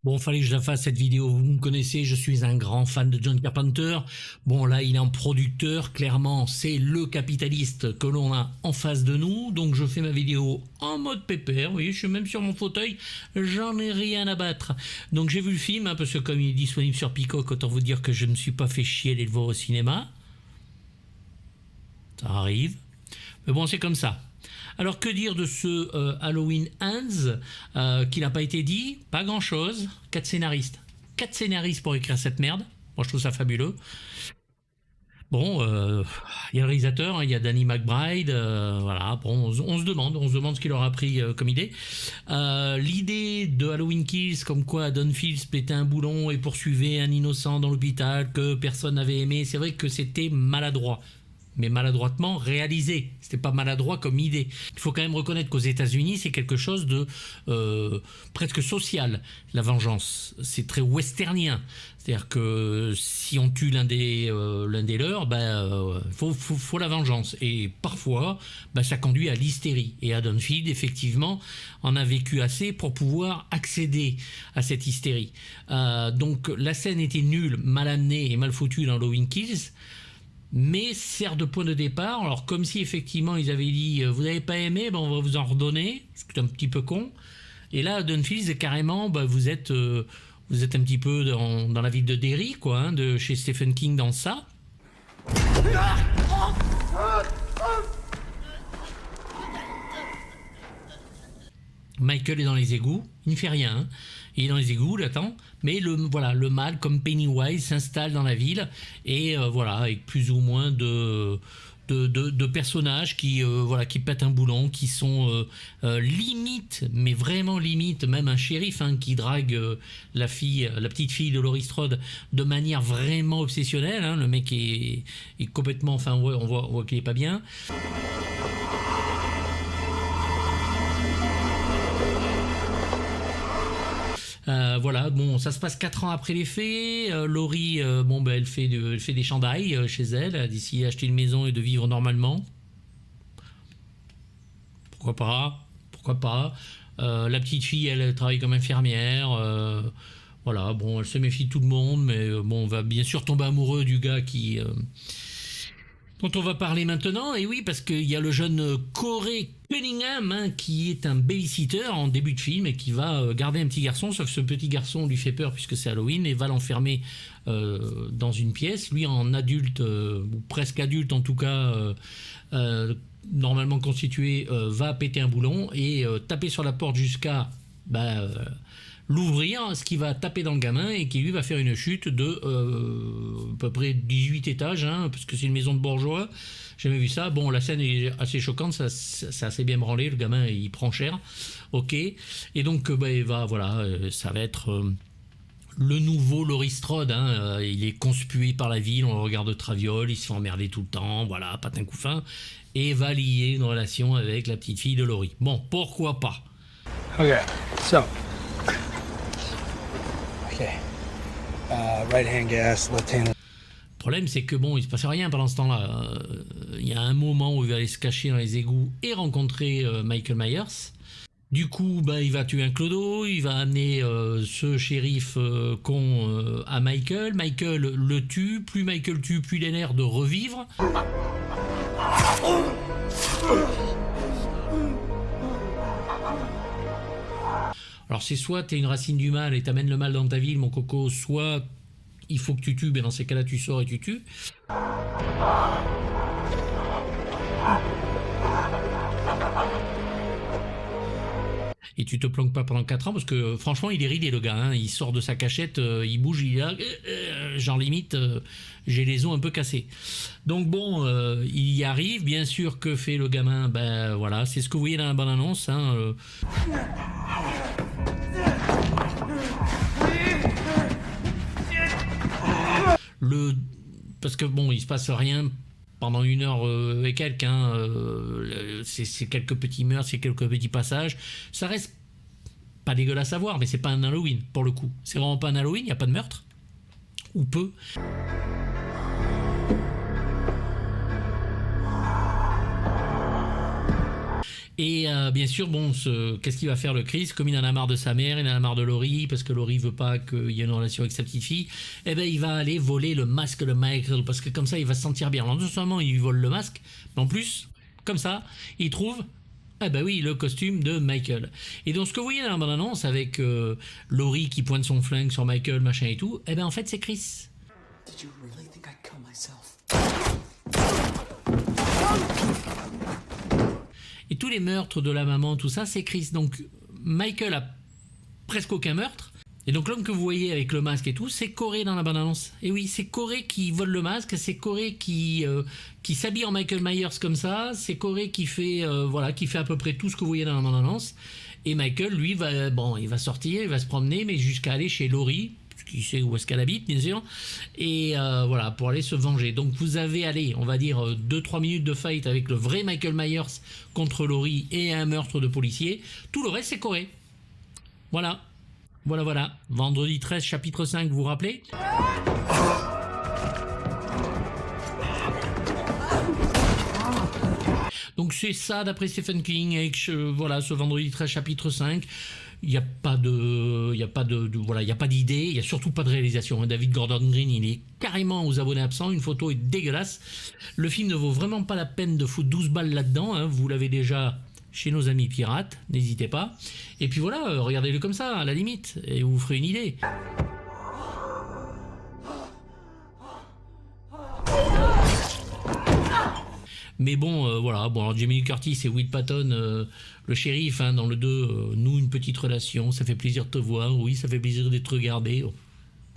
Bon, fallait que je la fasse cette vidéo, vous me connaissez, je suis un grand fan de John Carpenter. Bon, là, il est en producteur, clairement, c'est le capitaliste que l'on a en face de nous. Donc, je fais ma vidéo en mode pépère, oui, je suis même sur mon fauteuil, j'en ai rien à battre. Donc, j'ai vu le film, hein, parce que comme il est disponible sur Peacock, autant vous dire que je ne me suis pas fait chier d'aller le voir au cinéma. Ça arrive. Mais bon, c'est comme ça. Alors que dire de ce Halloween Ends qui n'a pas été dit? Pas grand chose. 4 scénaristes. 4 scénaristes pour écrire cette merde. Moi je trouve ça fabuleux. Bon, y a le réalisateur, il y a Danny McBride, voilà, bon, on se demande ce qu'il leur a pris comme idée. L'idée de Halloween Kills, comme quoi Don Fields pétait un boulon et poursuivait un innocent dans l'hôpital que personne n'avait aimé, c'est vrai que c'était maladroit. Mais maladroitement réalisé. C'était pas maladroit comme idée. Il faut quand même reconnaître qu'aux États-Unis, c'est quelque chose de presque social, la vengeance. C'est très westernien. C'est-à-dire que si on tue l'un des leurs, faut la vengeance. Et parfois, ça conduit à l'hystérie. Et Haddonfield, effectivement, en a vécu assez pour pouvoir accéder à cette hystérie. Donc la scène était nulle, mal amenée et mal foutue dans Halloween Kills, mais sert de point de départ. Alors comme si effectivement ils avaient dit vous n'avez pas aimé, on va vous en redonner, c'est un petit peu con. Et là Haddonfield, carrément vous êtes un petit peu dans la ville de Derry, quoi, hein, de chez Stephen King dans ça. Michael est dans les égouts, il ne fait rien, hein. Il est dans les égouts, il attend, mais le mal, comme Pennywise, s'installe dans la ville, et avec plus ou moins de personnages qui pètent un boulon, qui sont limite, mais vraiment limite, même un shérif, hein, qui drague la petite fille de Laurie Strode de manière vraiment obsessionnelle, hein. Le mec est complètement, on voit qu'il est pas bien. Ça se passe 4 ans après les faits. Laurie, elle fait des chandails chez elle. Elle a décidé d'acheter une maison et de vivre normalement. Pourquoi pas. La petite fille, elle travaille comme infirmière. Elle se méfie de tout le monde, mais on va bien sûr tomber amoureux du gars dont on va parler maintenant. Et oui, parce qu'il y a le jeune Corey Cunningham, hein, qui est un babysitter en début de film et qui va garder un petit garçon, sauf que ce petit garçon lui fait peur puisque c'est Halloween, et va l'enfermer dans une pièce. Lui, en adulte, ou presque adulte en tout cas, normalement constitué, va péter un boulon et taper sur la porte jusqu'à l'ouvrir, ce qui va taper dans le gamin et qui lui va faire une chute de à peu près 18 étages, hein, parce que c'est une maison de bourgeois. J'ai jamais vu ça. Bon, la scène est assez choquante, ça a assez bien branlé, le gamin il prend cher. Ok. Et donc ça va être le nouveau Laurie Strode, hein. Il est conspué par la ville, on le regarde de traviole, il se fait emmerder tout le temps, voilà, patin couffin, et va lier une relation avec la petite fille de Laurie. Bon, pourquoi pas. Ok, so right hand gas, left hand. Le problème, c'est que il se passe rien pendant ce temps-là. Il y a un moment où il va aller se cacher dans les égouts et rencontrer Michael Myers. Du coup, il va tuer un clodo, il va amener ce shérif con à Michael. Michael le tue, plus Michael tue, plus il a l'air de revivre. Alors c'est soit t'es une racine du mal et t'amènes le mal dans ta ville, mon coco, soit il faut que tu tues, mais dans ces cas-là tu sors et tu tues. Et tu te planques pas pendant 4 ans, parce que franchement il est ridé le gars, hein. Il sort de sa cachette, il bouge, il est là, genre limite j'ai les os un peu cassés. Donc il y arrive, bien sûr. Que fait le gamin? C'est ce que vous voyez dans la bande-annonce, hein. Parce que il se passe rien pendant 1 heure et quelques, hein. C'est quelques petits meurtres, c'est quelques petits passages, ça reste pas dégueulasse à voir, mais c'est pas un Halloween pour le coup, c'est vraiment pas un Halloween, il n'y a pas de meurtre, ou peu. Et bien sûr, bon, qu'est-ce qu'il va faire le Chris? Comme il en a marre de sa mère, il en a marre de Laurie, parce que Laurie veut pas qu'il y ait une relation avec sa petite fille, eh ben il va aller voler le masque de Michael, parce que comme ça il va se sentir bien. Alors non seulement il vole le masque, mais en plus, comme ça, il trouve... Ah bah oui, le costume de Michael. Et donc ce que vous voyez dans la bande-annonce avec Laurie qui pointe son flingue sur Michael, machin et tout, eh ben en fait c'est Chris. Did you really think I'd kill myself? Et tous les meurtres de la maman, tout ça, c'est Chris. Donc Michael a presque aucun meurtre. Et donc l'homme que vous voyez avec le masque et tout, c'est Corey dans la bande-annonce. Et oui, c'est Corey qui vole le masque, c'est Corey qui s'habille en Michael Myers comme ça, c'est Corey qui fait qui fait à peu près tout ce que vous voyez dans la bande-annonce. Et Michael, lui, il va sortir, il va se promener, mais jusqu'à aller chez Laurie, qui sait où est-ce qu'elle habite, bien sûr, et voilà, pour aller se venger. Donc vous avez, allez, on va dire 2-3 minutes de fight avec le vrai Michael Myers contre Laurie et un meurtre de policier. Tout le reste, c'est Corey. Voilà. Voilà. Vendredi 13, chapitre 5, vous vous rappelez? Donc c'est ça d'après Stephen King avec ce vendredi 13 chapitre 5. Il n'y a pas d'idée, il n'y a surtout pas de réalisation. David Gordon Green, il est carrément aux abonnés absents, une photo est dégueulasse. Le film ne vaut vraiment pas la peine de foutre 12 balles là-dedans, hein. Vous l'avez déjà chez nos amis pirates, n'hésitez pas. Et puis voilà, regardez-le comme ça, à la limite, et vous ferez une idée. Mais bon, voilà. Bon, alors Jamie Lee Curtis et Will Patton, le shérif, hein, dans le 2, nous une petite relation. Ça fait plaisir de te voir. Oui, ça fait plaisir d'être regardé. Oh.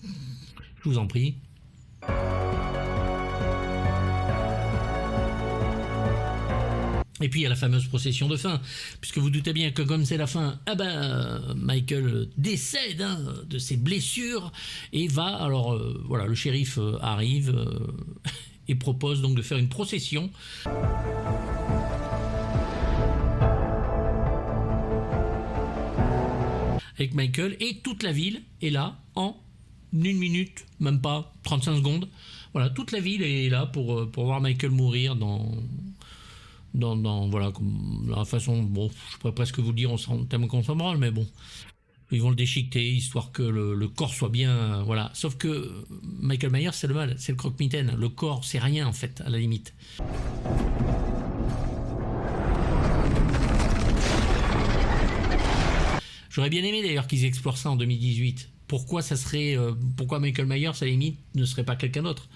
Je vous en prie. Et puis il y a la fameuse procession de fin, puisque vous doutez bien que comme c'est la fin, Michael décède de ses blessures et va. Alors voilà, le shérif arrive et propose donc de faire une procession. Avec Michael, et toute la ville est là en 1 minute, même pas 35 secondes. Voilà, toute la ville est là pour voir Michael mourir dans voilà, la façon, bon, je pourrais presque vous le dire, tellement qu'on s'en branle, mais bon, ils vont le déchiqueter, histoire que le corps soit bien, voilà. Sauf que Michael Myers, c'est le mal, c'est le croque-mitaine. Le corps, c'est rien, en fait, à la limite. J'aurais bien aimé, d'ailleurs, qu'ils explorent ça en 2018. Pourquoi Michael Myers, à la limite, ne serait pas quelqu'un d'autre?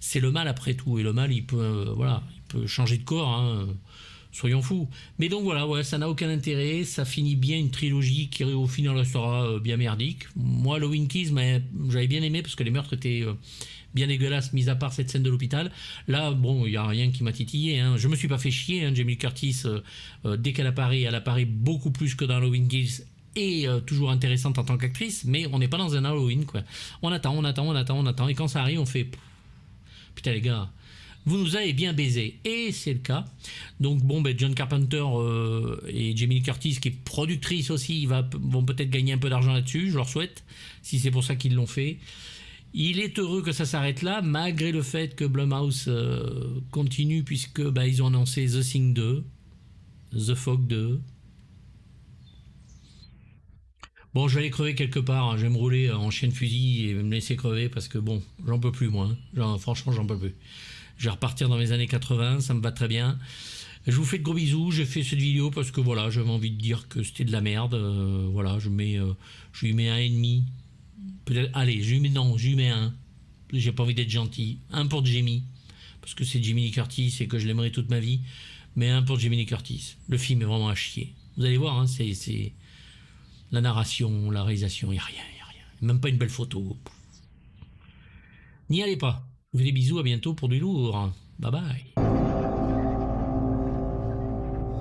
C'est le mal, après tout, et le mal, il peut changer de corps, hein, soyons fous. Mais donc voilà, ouais, ça n'a aucun intérêt, ça finit bien une trilogie qui au final restera bien merdique. Moi, Halloween Kills, j'avais bien aimé parce que les meurtres étaient bien dégueulasses, mis à part cette scène de l'hôpital. Là, bon, il n'y a rien qui m'a titillé, hein. Je me suis pas fait chier, hein. Jamie Lee Curtis, dès qu'elle apparaît, elle apparaît beaucoup plus que dans Halloween Kills, et toujours intéressante en tant qu'actrice, mais on n'est pas dans un Halloween, quoi. On attend, et quand ça arrive, on fait... Putain les gars, vous nous avez bien baisé, et c'est le cas. Donc bon, John Carpenter et Jamie Lee Curtis, qui est productrice aussi, vont peut-être gagner un peu d'argent là-dessus, je leur souhaite, si c'est pour ça qu'ils l'ont fait. Il est heureux que ça s'arrête là, malgré le fait que Blumhouse continue, puisque ils ont annoncé The Thing 2, The Fog 2. Bon, je vais aller crever quelque part, hein. Je vais me rouler en chien de fusil et me laisser crever parce que bon, j'en peux plus moi, hein. Franchement, j'en peux plus. Je vais repartir dans mes années 80, ça me va très bien. Je vous fais de gros bisous, j'ai fait cette vidéo parce que voilà, j'avais envie de dire que c'était de la merde. Voilà, je lui mets 1,5. Peut-être, allez, je lui mets 1. J'ai pas envie d'être gentil. 1 pour Jamie, parce que c'est Jamie Lee Curtis et que je l'aimerai toute ma vie. Mais 1 pour Jamie Lee Curtis. Le film est vraiment à chier. Vous allez voir, hein, c'est... La narration, la réalisation, il n'y a rien. Même pas une belle photo. N'y allez pas. Je vous fais des bisous, à bientôt pour du lourd. Bye bye.